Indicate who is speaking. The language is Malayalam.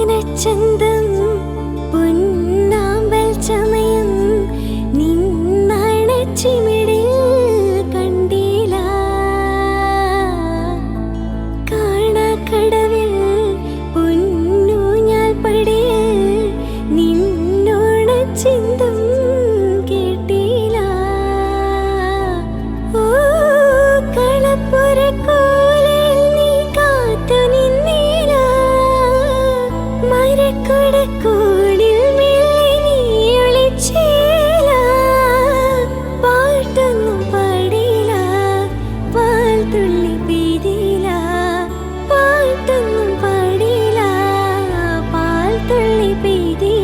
Speaker 1: ചന്തം പൊന്നാമ്പൽ ചമയം നിന്നണച്ചിമിടിൽ കണ്ടില്ല കാണാക്കടവിൽ പൊന്നൂഞ്ഞാൽ പടിയിൽ നിന്നോണ ചിന്തം കേട്ടില്ല ഓ കളപ്പുരക്കോലിൽ നീ കാത്തു നിന്നില്ല മരക്കുടക്കോണിൽ മെല്ലെ നീ ഒളിച്ചില്ല പാട്ടൊന്നും പാടില്ല പാൽത്തുള്ളി പെയ്തില്ല പാട്ടൊന്നും പാടില്ല പാൽത്തുള്ളി പെയ്തില്ല